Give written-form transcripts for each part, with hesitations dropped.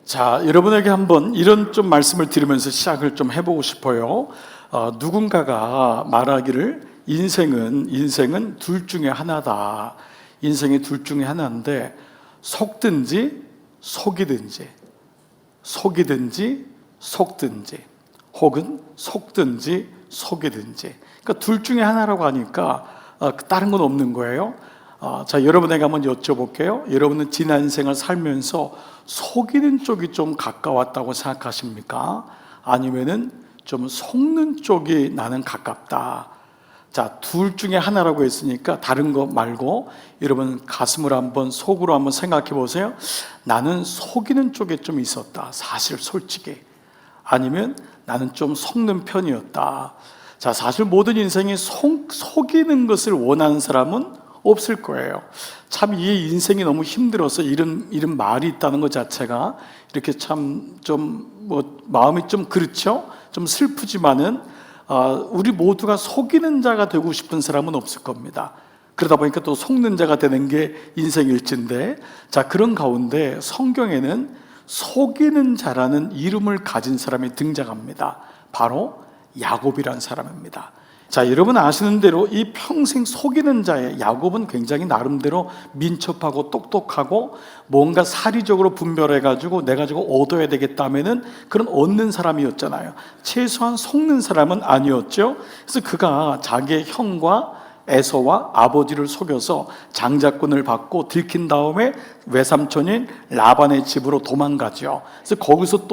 자, 여러분에게 한번 이런 좀 말씀을 드리면서 시작을 좀 해보고 싶어요. 누군가가 말하기를 인생은 둘 중에 하나다. 인생이 둘 중에 하나인데 속든지 속이든지 혹은 속든지 속이든지. 그러니까 둘 중에 하나라고 하니까 다른 건 없는 거예요. 자, 여러분에게 한번 여쭤볼게요. 여러분은 지난 인생을 살면서 속이는 쪽이 좀 가까웠다고 생각하십니까? 아니면은 좀 속는 쪽이 나는 가깝다. 자, 둘 중에 하나라고 했으니까 다른 거 말고 여러분 가슴을 한번 속으로 한번 생각해 보세요. 나는 속이는 쪽에 좀 있었다. 사실 솔직히. 아니면 나는 좀 속는 편이었다. 자, 사실 모든 인생이 속이는 것을 원하는 사람은 없을 거예요. 참 이 인생이 너무 힘들어서 이런 말이 있다는 것 자체가 이렇게 참 좀 마음이 좀 그렇죠? 좀 슬프지만은 우리 모두가 속이는 자가 되고 싶은 사람은 없을 겁니다. 그러다 보니까 또 속는 자가 되는 게 인생일진데, 자, 그런 가운데 성경에는 속이는 자라는 이름을 가진 사람이 등장합니다. 바로 야곱이라는 사람입니다. 자, 여러분 아시는 대로 이 평생 속이는 자의 야곱은 굉장히 나름대로 민첩하고 똑똑하고 뭔가 사리적으로 분별해가지고 내가 저거 얻어야 되겠다면은 그런 얻는 사람이었잖아요. 최소한 속는 사람은 아니었죠. 그래서 그가 자기의 형과 에서와 아버지를 속여서 장자권을 받고 들킨 다음에 외삼촌인 라반의 집으로 도망가죠. 그래서 거기서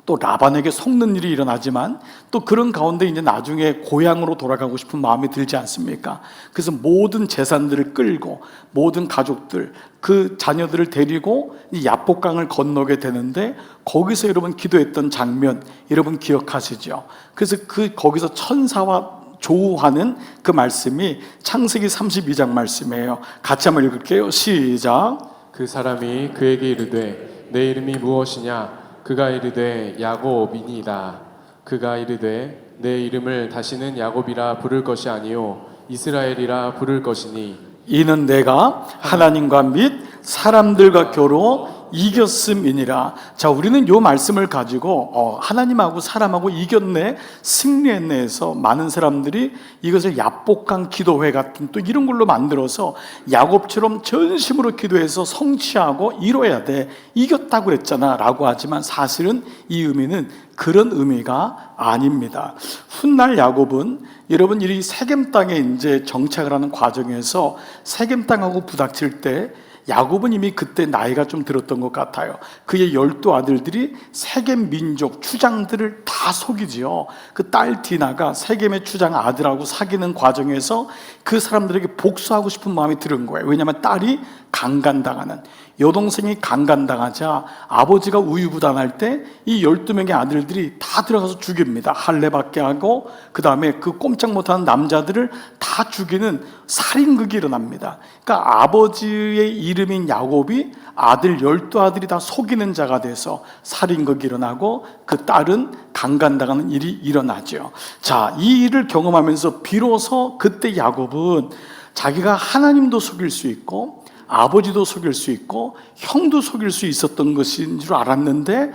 또 라반에게 속는 일이 일어나지만 또 그런 가운데 이제 나중에 고향으로 돌아가고 싶은 마음이 들지 않습니까? 그래서 모든 재산들을 끌고 모든 가족들, 그 자녀들을 데리고 이 야복강을 건너게 되는데 거기서 여러분 기도했던 장면 여러분 기억하시죠? 그래서 거기서 천사와 조우하는 그 말씀이 창세기 32장 말씀이에요. 같이 한번 읽을게요. 시작. 그 사람이 그에게 이르되 내 이름이 무엇이냐? 그가 이르되 야곱이니이다. 그가 이르되 내 이름을 다시는 야곱이라 부를 것이 아니요 이스라엘이라 부를 것이니 이는 내가 하나님과 및 사람들과 겨루 이겼음이니라. 자, 우리는 이 말씀을 가지고 하나님하고 사람하고 이겼네, 승리했네 해서 많은 사람들이 이것을 야복강 기도회 같은 또 이런 걸로 만들어서 야곱처럼 전심으로 기도해서 성취하고 이뤄야 돼, 이겼다고 그랬잖아 라고 하지만 사실은 이 의미는 그런 의미가 아닙니다. 훗날 야곱은 여러분 이 세겜 땅에 이제 정착을 하는 과정에서 세겜 땅하고 부닥칠 때 야곱은 이미 그때 나이가 좀 들었던 것 같아요. 그의 12아들들이 세겜 민족 추장들을 다 속이지요. 그 딸 디나가 세겜의 추장 아들하고 사귀는 과정에서 그 사람들에게 복수하고 싶은 마음이 들은 거예요. 왜냐하면 딸이 강간당하는, 여동생이 강간당하자 아버지가 우유부단할 때 이 12명의 아들들이 다 들어가서 죽입니다. 할례받게 하고 그 다음에 그 꼼짝 못하는 남자들을 다 죽이는 살인극이 일어납니다. 그러니까 아버지의 이름인 야곱이 아들 12아들이 다 속이는 자가 돼서 살인극이 일어나고 그 딸은 강간당하는 일이 일어나죠. 자, 이 일을 경험하면서 비로소 그때 야곱은 자기가 하나님도 속일 수 있고 아버지도 속일 수 있고 형도 속일 수 있었던 것인 줄 알았는데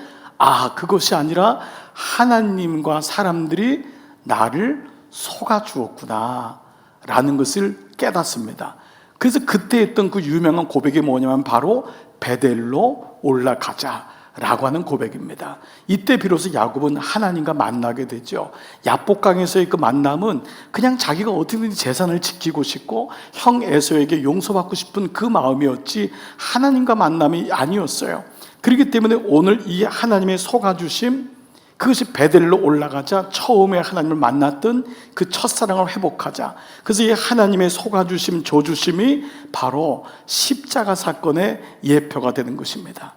그것이 아니라 하나님과 사람들이 나를 속아주었구나 라는 것을 깨닫습니다. 그래서 그때 했던 그 유명한 고백이 뭐냐면 바로 베델로 올라가자 라고 하는 고백입니다. 이때 비로소 야곱은 하나님과 만나게 되죠. 야복강에서의 그 만남은 그냥 자기가 어떻게든지 재산을 지키고 싶고 형 에서에게 용서받고 싶은 그 마음이었지 하나님과 만남이 아니었어요. 그렇기 때문에 오늘 이 하나님의 속아주심, 그것이 베델로 올라가자 처음에 하나님을 만났던 그 첫사랑을 회복하자. 그래서 이 하나님의 속아주심, 조주심이 바로 십자가 사건의 예표가 되는 것입니다.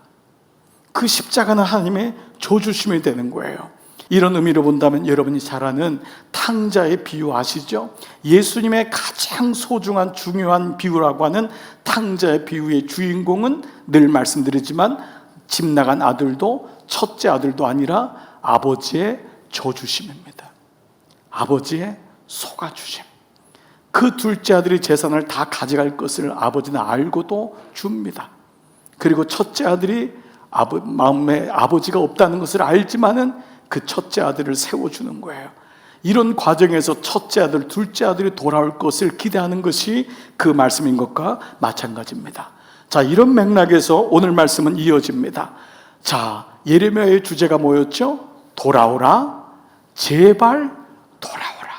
그 십자가는 하나님의 조주심이 되는 거예요. 이런 의미로 본다면 여러분이 잘 아는 탕자의 비유 아시죠? 예수님의 가장 소중한 중요한 비유라고 하는 탕자의 비유의 주인공은 늘 말씀드리지만 집 나간 아들도 첫째 아들도 아니라 아버지의 조주심입니다. 아버지의 속아주심. 그 둘째 아들이 재산을 다 가져갈 것을 아버지는 알고도 줍니다. 그리고 첫째 아들이 마음에 아버지가 없다는 것을 알지만은 그 첫째 아들을 세워주는 거예요. 이런 과정에서 첫째 아들, 둘째 아들이 돌아올 것을 기대하는 것이 그 말씀인 것과 마찬가지입니다. 자, 이런 맥락에서 오늘 말씀은 이어집니다. 자, 예레미야의 주제가 뭐였죠? 돌아오라, 제발 돌아오라.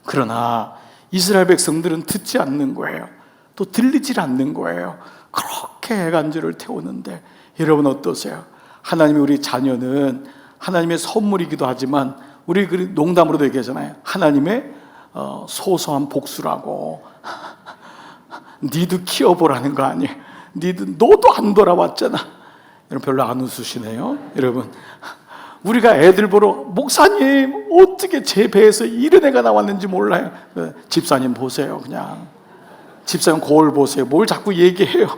그러나 이스라엘 백성들은 듣지 않는 거예요. 또 들리질 않는 거예요. 그렇게 애간절을 태우는데 여러분 어떠세요? 하나님이 우리 자녀는 하나님의 선물이기도 하지만 우리 그 농담으로도 얘기하잖아요. 하나님의 소소한 복수라고. 니도 키워보라는 거 아니에요. 너도 안 돌아왔잖아. 여러분 별로 안 웃으시네요. 여러분 우리가 애들 보러 목사님 어떻게 제 배에서 이런 애가 나왔는지 몰라요. 집사님 보세요. 그냥 집사님 거울 보세요. 뭘 자꾸 얘기해요.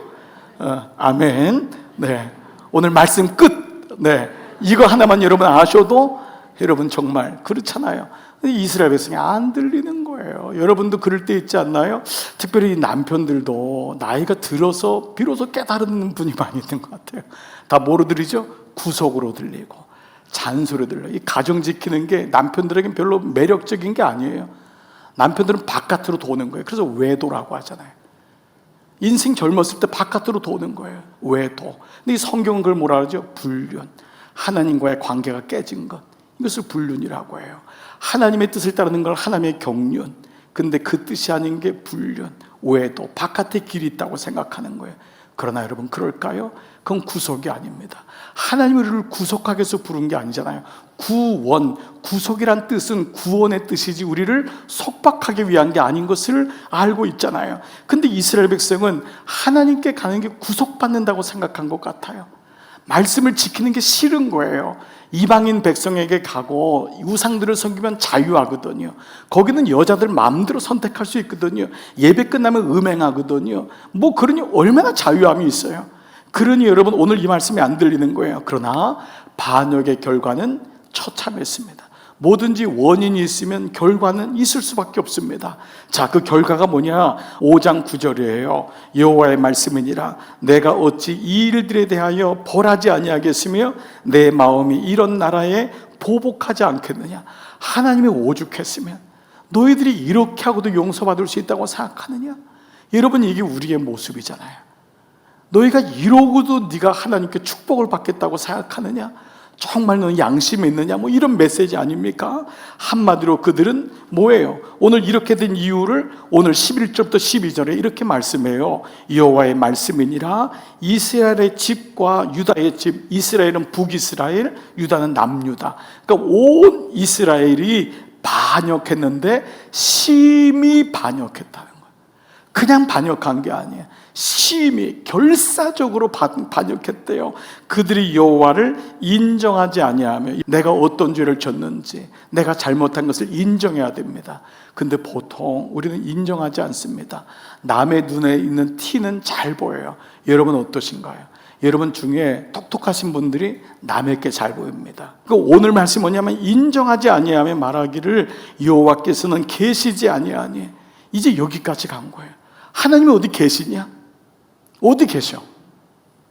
아멘. 네, 오늘 말씀 끝. 네, 이거 하나만 여러분 아셔도 여러분 정말 그렇잖아요. 이스라엘 백성이 안 들리는 거예요. 여러분도 그럴 때 있지 않나요? 특별히 남편들도 나이가 들어서 비로소 깨달은 분이 많이 있는 것 같아요. 다 뭐로 들리죠? 구속으로 들리고 잔소리로 들려요. 이 가정 지키는 게 남편들에겐 별로 매력적인 게 아니에요. 남편들은 바깥으로 도는 거예요. 그래서 외도라고 하잖아요. 인생 젊었을 때 바깥으로 도는 거예요. 외도. 근데 이 성경은 그걸 뭐라 그러죠? 불륜. 하나님과의 관계가 깨진 것. 이것을 불륜이라고 해요. 하나님의 뜻을 따르는 걸 하나님의 경륜. 근데 그 뜻이 아닌 게 불륜, 외도, 바깥에 길이 있다고 생각하는 거예요. 그러나 여러분 그럴까요? 그건 구속이 아닙니다. 하나님이 우리를 구속하기 위해서 부른 게 아니잖아요. 구원, 구속이란 뜻은 구원의 뜻이지 우리를 속박하기 위한 게 아닌 것을 알고 있잖아요. 근데 이스라엘 백성은 하나님께 가는 게 구속받는다고 생각한 것 같아요. 말씀을 지키는 게 싫은 거예요. 이방인 백성에게 가고 우상들을 섬기면 자유하거든요. 거기는 여자들 마음대로 선택할 수 있거든요. 예배 끝나면 음행하거든요. 뭐 그러니 얼마나 자유함이 있어요. 그러니 여러분 오늘 이 말씀이 안 들리는 거예요. 그러나 반역의 결과는 처참했습니다. 뭐든지 원인이 있으면 결과는 있을 수밖에 없습니다. 자, 그 결과가 뭐냐? 5장 9절이에요. 여호와의 말씀이니라 내가 어찌 이 일들에 대하여 벌하지 아니하겠으며 내 마음이 이런 나라에 보복하지 않겠느냐. 하나님이 오죽했으면 너희들이 이렇게 하고도 용서받을 수 있다고 생각하느냐? 여러분 이게 우리의 모습이잖아요. 너희가 이러고도 네가 하나님께 축복을 받겠다고 생각하느냐? 정말 너는 양심이 있느냐? 뭐 이런 메시지 아닙니까? 한마디로 그들은 뭐예요? 오늘 이렇게 된 이유를 오늘 11절부터 12절에 이렇게 말씀해요. 여호와의 말씀이니라 이스라엘의 집과 유다의 집, 이스라엘은 북이스라엘, 유다는 남유다. 그러니까 온 이스라엘이 반역했는데 심히 반역했다는 거예요. 그냥 반역한 게 아니에요. 심히 결사적으로 반역했대요. 그들이 여호와를 인정하지 아니하며 내가 어떤 죄를 졌는지 내가 잘못한 것을 인정해야 됩니다. 근데 보통 우리는 인정하지 않습니다. 남의 눈에 있는 티는 잘 보여요. 여러분 어떠신가요? 여러분 중에 똑똑하신 분들이 남에게 잘 보입니다. 오늘 말씀이 뭐냐면 인정하지 아니하며 말하기를 여호와께서는 계시지 아니하니. 이제 여기까지 간 거예요. 하나님이 어디 계시냐? 어디 계셔?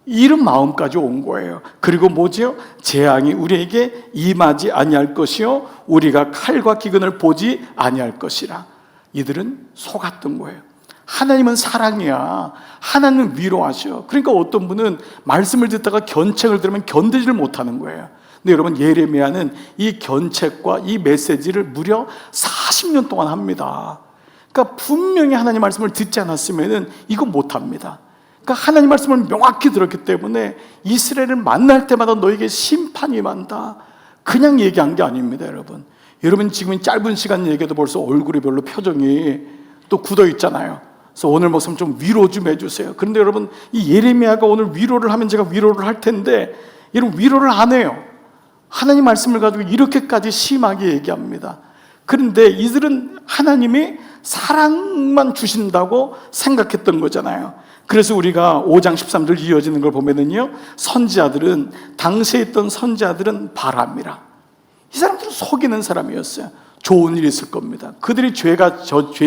이런 마음까지 온 거예요. 그리고 뭐지요? 재앙이 우리에게 임하지 아니할 것이요 우리가 칼과 기근을 보지 아니할 것이라. 이들은 속았던 거예요. 하나님은 사랑이야. 하나님은 위로하셔. 그러니까 어떤 분은 말씀을 듣다가 견책을 들으면 견디지를 못하는 거예요. 근데 여러분 예레미야는 이 견책과 이 메시지를 무려 40년 동안 합니다. 그러니까 분명히 하나님 말씀을 듣지 않았으면 이거 못합니다. 그러니까 하나님 말씀을 명확히 들었기 때문에 이스라엘을 만날 때마다 너에게 심판이 임한다. 그냥 얘기한 게 아닙니다, 여러분. 여러분 지금 짧은 시간 얘기해도 벌써 얼굴이 별로 표정이 또 굳어 있잖아요. 그래서 오늘 목사님 좀 위로 좀 해주세요. 그런데 여러분 이 예레미야가 오늘 위로를 하면 제가 위로를 할 텐데 여러분 위로를 안 해요. 하나님 말씀을 가지고 이렇게까지 심하게 얘기합니다. 그런데 이들은 하나님이 사랑만 주신다고 생각했던 거잖아요. 그래서 우리가 5장 13절 이어지는 걸 보면은요, 선지자들은 당시에 있던 선지자들은 바람이라. 이 사람들은 속이는 사람이었어요. 좋은 일이 있을 겁니다. 그들이 죄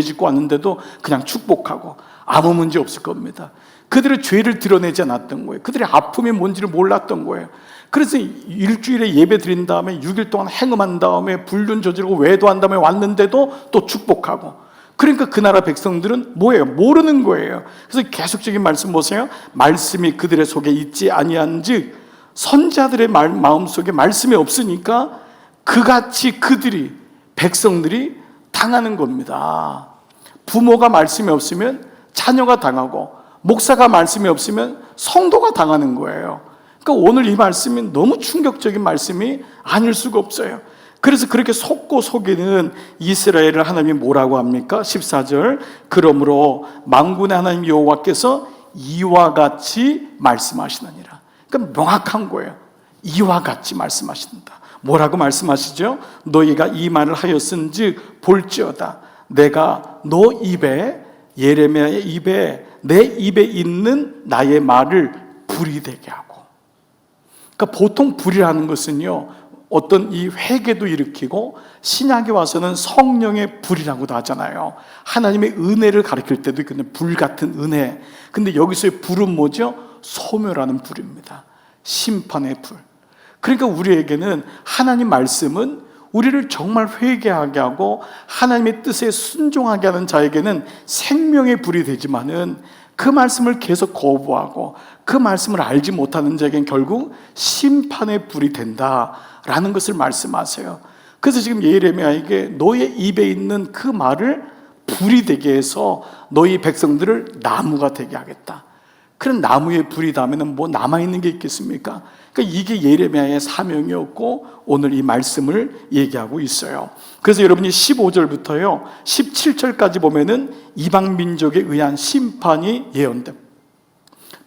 짓고 왔는데도 그냥 축복하고 아무 문제 없을 겁니다. 그들의 죄를 드러내지 않았던 거예요. 그들의 아픔이 뭔지를 몰랐던 거예요. 그래서 일주일에 예배 드린 다음에 6일 동안 행음한 다음에 불륜 저지르고 외도한 다음에 왔는데도 또 축복하고, 그러니까 그 나라 백성들은 뭐예요? 모르는 거예요. 그래서 계속적인 말씀 보세요. 말씀이 그들의 속에 있지 아니한즉, 선자들의 마음속에 말씀이 없으니까 그같이 그들이, 백성들이 당하는 겁니다. 부모가 말씀이 없으면 자녀가 당하고, 목사가 말씀이 없으면 성도가 당하는 거예요. 그러니까 오늘 이 말씀이 너무 충격적인 말씀이 아닐 수가 없어요. 그래서 그렇게 속고 속이는 이스라엘을 하나님이 뭐라고 합니까? 14절, 그러므로 만군의 하나님 여호와께서 이와 같이 말씀하시느니라. 그러니까 명확한 거예요. 이와 같이 말씀하신다. 뭐라고 말씀하시죠? 너희가 이 말을 하였은즉 볼지어다 내가 너 입에, 예레미야의 입에, 내 입에 있는 나의 말을 불이 되게 하고. 그러니까 보통 불이라는 것은요, 어떤 이 회개도 일으키고, 신약에 와서는 성령의 불이라고도 하잖아요. 하나님의 은혜를 가리킬 때도 있거든요. 불 같은 은혜. 근데 여기서의 불은 뭐죠? 소멸하는 불입니다. 심판의 불. 그러니까 우리에게는 하나님 말씀은 우리를 정말 회개하게 하고 하나님의 뜻에 순종하게 하는 자에게는 생명의 불이 되지만은, 그 말씀을 계속 거부하고 그 말씀을 알지 못하는 자에게는 결국 심판의 불이 된다라는 것을 말씀하세요. 그래서 지금 예레미야에게 너의 입에 있는 그 말을 불이 되게 해서 너희 백성들을 나무가 되게 하겠다. 그런 나무에 불이 닿으면 뭐 남아있는 게 있겠습니까? 그러니까 이게 예레미야의 사명이었고 오늘 이 말씀을 얘기하고 있어요. 그래서 여러분이 15절부터요 17절까지 보면은 이방 민족에 의한 심판이 예언돼.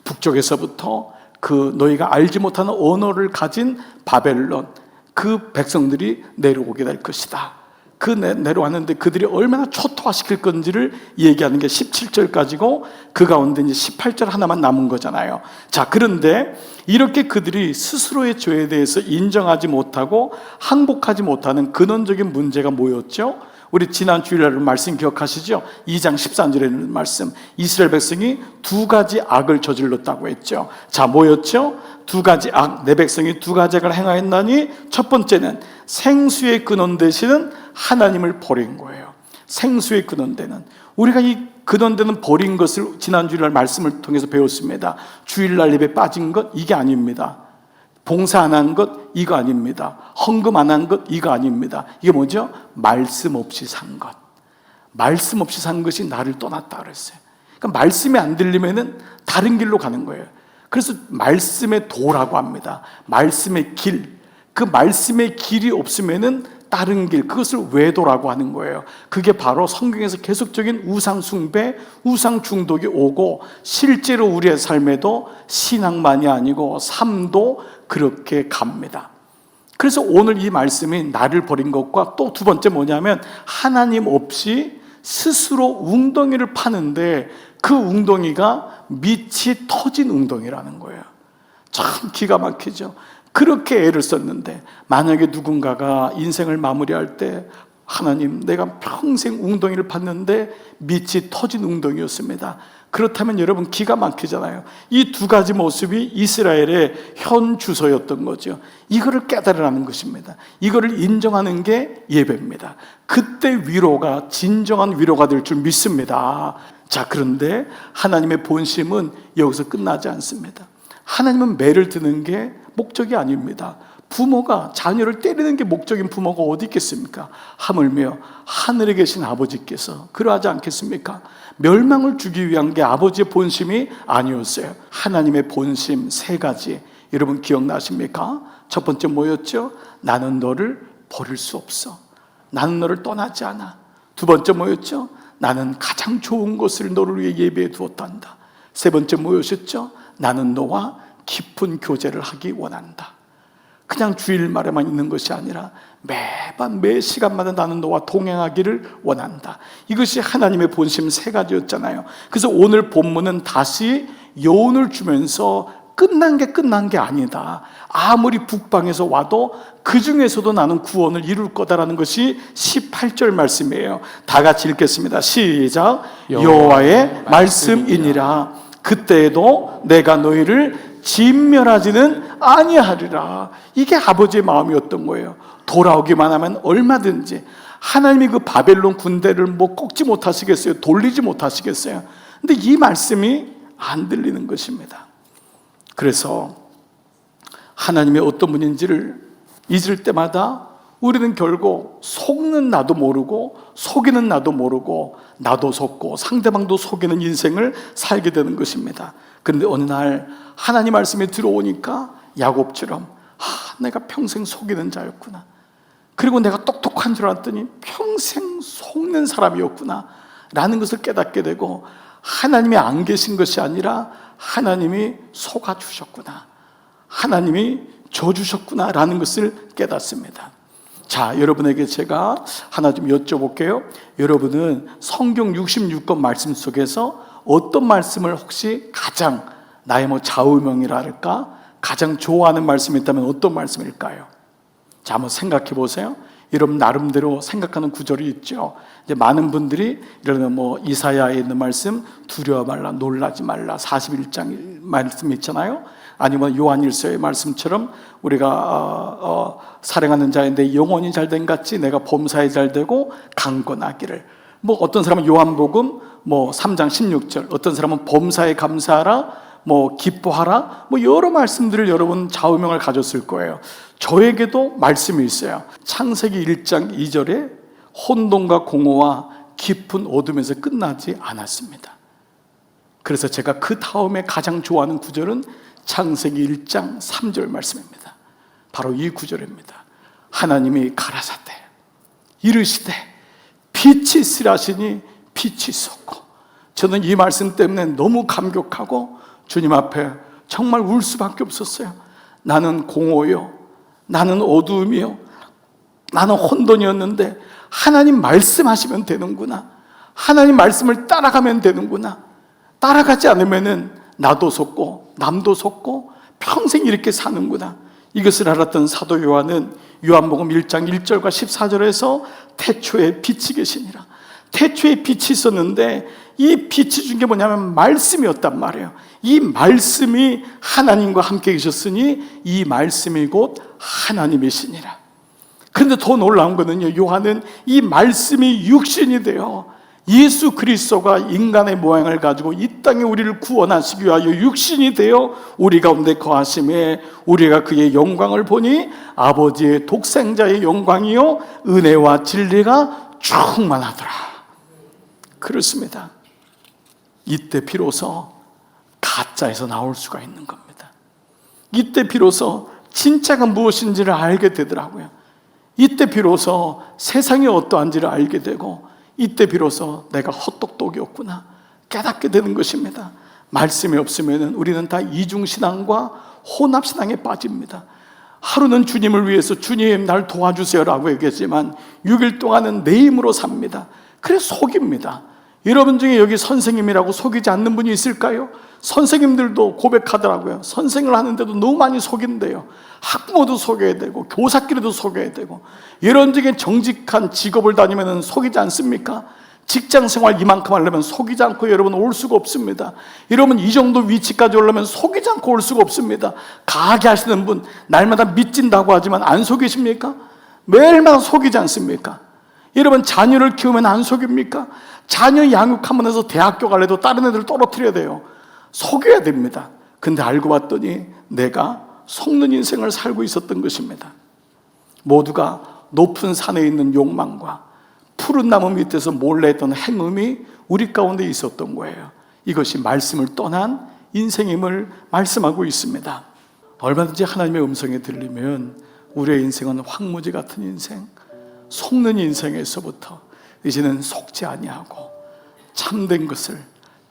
북쪽에서부터 그 너희가 알지 못하는 언어를 가진 바벨론, 그 백성들이 내려오게 될 것이다. 그 내려왔는데 그들이 얼마나 초토화시킬 건지를 얘기하는 게 17절까지고, 그 가운데 이제 18절 하나만 남은 거잖아요. 자, 그런데 이렇게 그들이 스스로의 죄에 대해서 인정하지 못하고 항복하지 못하는 근원적인 문제가 뭐였죠? 우리 지난 주일날 말씀 기억하시죠? 2장 13절에 있는 말씀, 이스라엘 백성이 두 가지 악을 저질렀다고 했죠. 자, 뭐였죠? 두 가지 악, 내 백성이 두 가지 악을 행하였나니, 첫 번째는 생수의 근원 되시는 하나님을 버린 거예요. 생수의 근원 되는, 우리가 이 근원 되는 버린 것을 지난 주일날 말씀을 통해서 배웠습니다. 주일날 예배 빠진 것, 이게 아닙니다. 봉사 안 한 것, 이거 아닙니다. 헌금 안 한 것, 이거 아닙니다. 이게 뭐죠? 말씀 없이 산 것. 말씀 없이 산 것이 나를 떠났다 그랬어요. 그러니까 말씀이 안 들리면은 다른 길로 가는 거예요. 그래서 말씀의 도라고 합니다. 말씀의 길. 그 말씀의 길이 없으면은 다른 길, 그것을 외도라고 하는 거예요. 그게 바로 성경에서 계속적인 우상 숭배, 우상 중독이 오고, 실제로 우리의 삶에도 신앙만이 아니고 삶도 그렇게 갑니다. 그래서 오늘 이 말씀이 나를 버린 것과, 또 두 번째 뭐냐면 하나님 없이 스스로 웅덩이를 파는데 그 웅덩이가 밑이 터진 웅덩이라는 거예요. 참 기가 막히죠. 그렇게 애를 썼는데, 만약에 누군가가 인생을 마무리할 때 하나님, 내가 평생 웅덩이를 팠는데 밑이 터진 웅덩이였습니다. 그렇다면 여러분 기가 막히잖아요. 이 두 가지 모습이 이스라엘의 현 주소였던 거죠. 이거를 깨달으라는 것입니다. 이거를 인정하는 게 예배입니다. 그때 위로가 진정한 위로가 될 줄 믿습니다. 자, 그런데 하나님의 본심은 여기서 끝나지 않습니다. 하나님은 매를 드는 게 목적이 아닙니다. 부모가 자녀를 때리는 게 목적인 부모가 어디 있겠습니까? 하물며 하늘에 계신 아버지께서 그러하지 않겠습니까? 멸망을 주기 위한 게 아버지의 본심이 아니었어요. 하나님의 본심 세 가지, 여러분 기억나십니까? 첫 번째 뭐였죠? 나는 너를 버릴 수 없어. 나는 너를 떠나지 않아. 두 번째 뭐였죠? 나는 가장 좋은 것을 너를 위해 예비해 두었단다. 세 번째 뭐였었죠? 나는 너와 깊은 교제를 하기 원한다. 그냥 주일말에만 있는 것이 아니라 매번 매 시간마다 나는 너와 동행하기를 원한다. 이것이 하나님의 본심 세 가지였잖아요. 그래서 오늘 본문은 다시 여운을 주면서 끝난 게 아니다. 아무리 북방에서 와도 그 중에서도 나는 구원을 이룰 거다라는 것이 18절 말씀이에요. 다 같이 읽겠습니다. 시작. 여호와의 말씀이니라. 그때에도 내가 너희를 진멸하지는 아니하리라. 이게 아버지의 마음이었던 거예요. 돌아오기만 하면 얼마든지. 하나님이 그 바벨론 군대를 뭐 꺾지 못하시겠어요? 돌리지 못하시겠어요? 근데 이 말씀이 안 들리는 것입니다. 그래서 하나님이 어떤 분인지를 잊을 때마다 우리는 결국 속는 나도 모르고 속이는 나도 모르고 나도 속고 상대방도 속이는 인생을 살게 되는 것입니다. 그런데 어느 날 하나님 말씀이 들어오니까 야곱처럼 내가 평생 속이는 자였구나. 그리고 내가 똑똑한 줄 알았더니 평생 속는 사람이었구나 라는 것을 깨닫게 되고, 하나님이 안 계신 것이 아니라 하나님이 속아주셨구나, 하나님이 줘주셨구나 라는 것을 깨닫습니다. 자, 여러분에게 제가 하나 좀 여쭤볼게요. 여러분은 성경 66권 말씀 속에서 어떤 말씀을 혹시 가장 나의 좌우명이라 할까? 가장 좋아하는 말씀이 있다면 어떤 말씀일까요? 자, 한번 생각해 보세요. 여러분 나름대로 생각하는 구절이 있죠. 이제 많은 분들이 이런 이사야에 있는 말씀, 두려워 말라, 놀라지 말라, 41장 말씀 있잖아요. 아니면 요한일서의 말씀처럼 우리가 사랑하는 자인데 영혼이 잘된 같이 내가 범사에 잘되고 강건하기를. 어떤 사람은 요한복음 3장 16절, 어떤 사람은 범사에 감사하라, 기뻐하라, 여러 말씀들을 여러분 좌우명을 가졌을 거예요. 저에게도 말씀이 있어요. 창세기 1장 2절에 혼돈과 공허와 깊은 어둠에서 끝나지 않았습니다. 그래서 제가 그 다음에 가장 좋아하는 구절은 창세기 1장 3절 말씀입니다. 바로 이 구절입니다. 하나님이 가라사대 이르시되 빛이 있으라 하시니 빛이 있었고. 저는 이 말씀 때문에 너무 감격하고 주님 앞에 정말 울 수밖에 없었어요. 나는 공허요, 나는 어두움이요, 나는 혼돈이었는데 하나님 말씀하시면 되는구나, 하나님 말씀을 따라가면 되는구나, 따라가지 않으면은 나도 속고 남도 속고 평생 이렇게 사는구나, 이것을 알았던 사도 요한은 요한복음 1장 1절과 14절에서 태초에 빛이 계시니라. 태초에 빛이 있었는데 이 빛이 준 게 뭐냐면 말씀이었단 말이에요. 이 말씀이 하나님과 함께 계셨으니 이 말씀이 곧 하나님이시니라. 그런데 더 놀라운 거는요, 요한은 이 말씀이 육신이 되어 예수 그리스도가 인간의 모양을 가지고 이 땅에 우리를 구원하시기 위하여 육신이 되어 우리 가운데 거하심에 우리가 그의 영광을 보니 아버지의 독생자의 영광이요 은혜와 진리가 충만하더라. 그렇습니다. 이때 비로소 가짜에서 나올 수가 있는 겁니다. 이때 비로소 진짜가 무엇인지를 알게 되더라고요. 이때 비로소 세상이 어떠한지를 알게 되고, 이때 비로소 내가 헛똑똑이었구나 깨닫게 되는 것입니다. 말씀이 없으면 우리는 다 이중신앙과 혼합신앙에 빠집니다. 하루는 주님을 위해서 주님 날 도와주세요라고 얘기했지만 6일 동안은 내 힘으로 삽니다. 그래서 속입니다. 여러분 중에 여기 선생님이라고 속이지 않는 분이 있을까요? 선생님들도 고백하더라고요. 선생을 하는데도 너무 많이 속인대요. 학부모도 속여야 되고 교사끼리도 속여야 되고. 여러분 중에 정직한 직업을 다니면 속이지 않습니까? 직장생활 이만큼 하려면 속이지 않고 여러분 올 수가 없습니다. 여러분 이 정도 위치까지 오려면 속이지 않고 올 수가 없습니다. 가게 하시는 분 날마다 믿진다고 하지만 안 속이십니까? 매일마다 속이지 않습니까? 여러분 자녀를 키우면 안 속입니까? 자녀 양육하면 해서 대학교 갈래도 다른 애들 떨어뜨려야 돼요. 속여야 됩니다. 근데 알고 봤더니 내가 속는 인생을 살고 있었던 것입니다. 모두가 높은 산에 있는 욕망과 푸른 나무 밑에서 몰래 했던 행음이 우리 가운데 있었던 거예요. 이것이 말씀을 떠난 인생임을 말씀하고 있습니다. 얼마든지 하나님의 음성이 들리면 우리의 인생은 황무지 같은 인생, 속는 인생에서부터 이제는 속지 아니하고 참된 것을,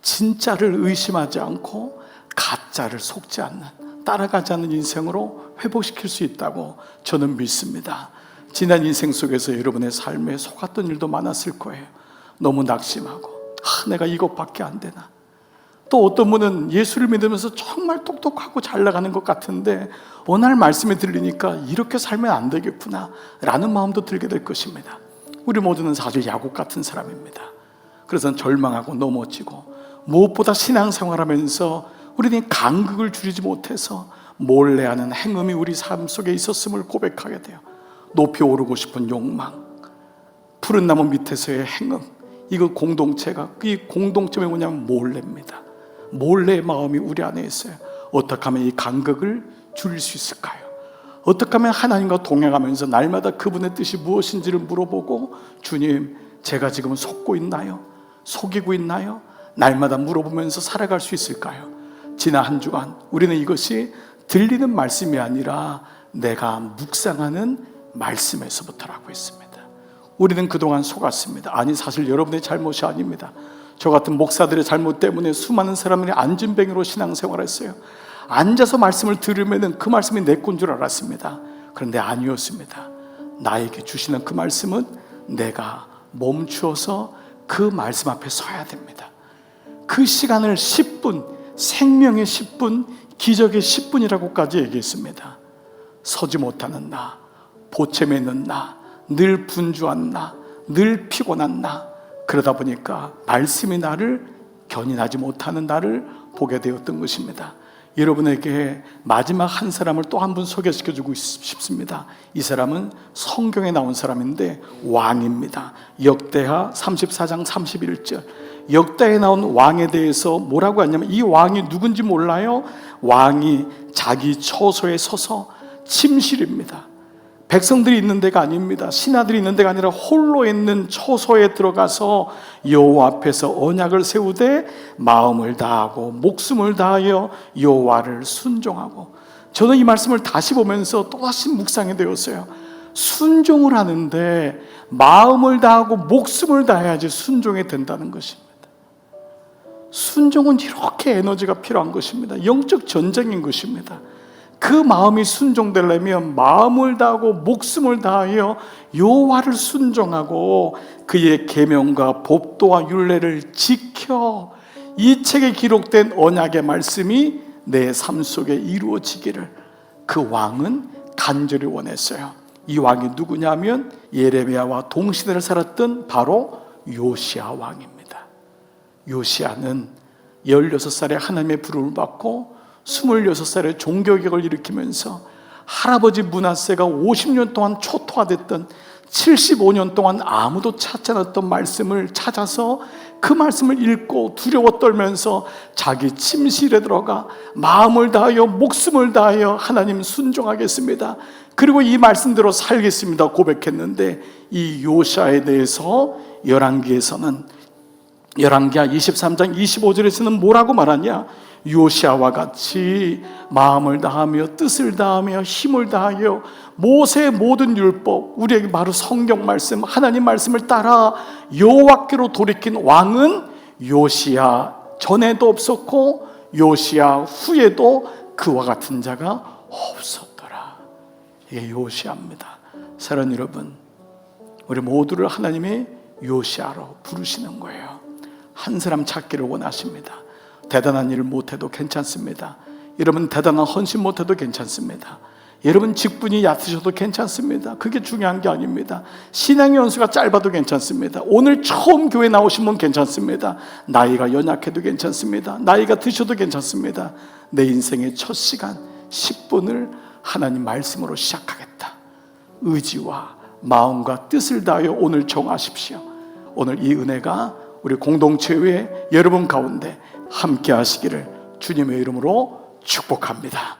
진짜를 의심하지 않고 가짜를 속지 않는, 따라가지 않는 인생으로 회복시킬 수 있다고 저는 믿습니다. 지난 인생 속에서 여러분의 삶에 속았던 일도 많았을 거예요. 너무 낙심하고 내가 이것밖에 안 되나. 또 어떤 분은 예수를 믿으면서 정말 똑똑하고 잘 나가는 것 같은데 어느 날 말씀이 들리니까 이렇게 살면 안 되겠구나 라는 마음도 들게 될 것입니다. 우리 모두는 사실 야곱 같은 사람입니다. 그래서 절망하고 넘어지고 무엇보다 신앙생활하면서 우리는 간극을 줄이지 못해서 몰래 하는 행음이 우리 삶 속에 있었음을 고백하게 돼요. 높이 오르고 싶은 욕망, 푸른 나무 밑에서의 행음, 이거 공동체가, 이 공동체가 뭐냐면 몰래입니다. 몰래의 마음이 우리 안에 있어요. 어떻게 하면 이 간극을 줄일 수 있을까요? 어떻게 하면 하나님과 동행하면서 날마다 그분의 뜻이 무엇인지를 물어보고, 주님, 제가 지금 속고 있나요? 속이고 있나요? 날마다 물어보면서 살아갈 수 있을까요? 지난 한 주간 우리는 이것이 들리는 말씀이 아니라 내가 묵상하는 말씀에서부터라고 했습니다. 우리는 그동안 속았습니다. 아니, 사실 여러분의 잘못이 아닙니다. 저 같은 목사들의 잘못 때문에 수많은 사람들이 안진뱅이로 신앙생활했어요. 앉아서 말씀을 들으면 그 말씀이 내 건 줄 알았습니다. 그런데 아니었습니다. 나에게 주시는 그 말씀은 내가 멈추어서 그 말씀 앞에 서야 됩니다. 그 시간을 10분, 생명의 10분, 기적의 10분이라고까지 얘기했습니다. 서지 못하는 나, 보채매 있는 나, 늘 분주한 나, 늘 피곤한 나, 그러다 보니까 말씀이 나를 견인하지 못하는 나를 보게 되었던 것입니다. 여러분에게 마지막 한 사람을 또 한 분 소개시켜주고 싶습니다. 이 사람은 성경에 나온 사람인데 왕입니다. 역대하 34장 31절. 역대에 나온 왕에 대해서 뭐라고 하냐면, 이 왕이 누군지 몰라요? 왕이 자기 처소에 서서 침실입니다. 백성들이 있는 데가 아닙니다. 신하들이 있는 데가 아니라 홀로 있는 처소에 들어가서 여호와 앞에서 언약을 세우되 마음을 다하고 목숨을 다하여 여호와를 순종하고. 저는 이 말씀을 다시 보면서 또다시 묵상이 되었어요. 순종을 하는데 마음을 다하고 목숨을 다해야지 순종이 된다는 것입니다. 순종은 이렇게 에너지가 필요한 것입니다. 영적 전쟁인 것입니다. 그 마음이 순종되려면 마음을 다하고 목숨을 다하여 여호와를 순종하고 그의 계명과 법도와 율례를 지켜 이 책에 기록된 언약의 말씀이 내 삶 속에 이루어지기를 그 왕은 간절히 원했어요. 이 왕이 누구냐면 예레미야와 동시대를 살았던 바로 요시야 왕입니다. 요시야는 16살에 하나님의 부름을 받고 26살에 종교개혁을 일으키면서 할아버지 므낫세가 50년 동안 초토화됐던, 75년 동안 아무도 찾지 않았던 말씀을 찾아서 그 말씀을 읽고 두려워 떨면서 자기 침실에 들어가 마음을 다하여 목숨을 다하여 하나님 순종하겠습니다, 그리고 이 말씀대로 살겠습니다 고백했는데, 이 요시야에 대해서 열왕기에서는, 열왕기하 23장 25절에서는 뭐라고 말하냐? 요시야와 같이 마음을 다하며 뜻을 다하며 힘을 다하여 모세의 모든 율법, 우리에게 바로 성경 말씀, 하나님 말씀을 따라 여호와께로 돌이킨 왕은 요시야 전에도 없었고 요시야 후에도 그와 같은 자가 없었더라. 이게 요시야입니다. 사랑하는 여러분, 우리 모두를 하나님이 요시야로 부르시는 거예요. 한 사람 찾기를 원하십니다. 대단한 일을 못해도 괜찮습니다. 여러분 대단한 헌신 못해도 괜찮습니다. 여러분 직분이 얕으셔도 괜찮습니다. 그게 중요한 게 아닙니다. 신앙의 연수가 짧아도 괜찮습니다. 오늘 처음 교회 나오신 분 괜찮습니다. 나이가 연약해도 괜찮습니다. 나이가 드셔도 괜찮습니다. 내 인생의 첫 시간 10분을 하나님 말씀으로 시작하겠다, 의지와 마음과 뜻을 다하여 오늘 정하십시오. 오늘 이 은혜가 우리 공동체 외에 여러분 가운데 함께 하시기를 주님의 이름으로 축복합니다.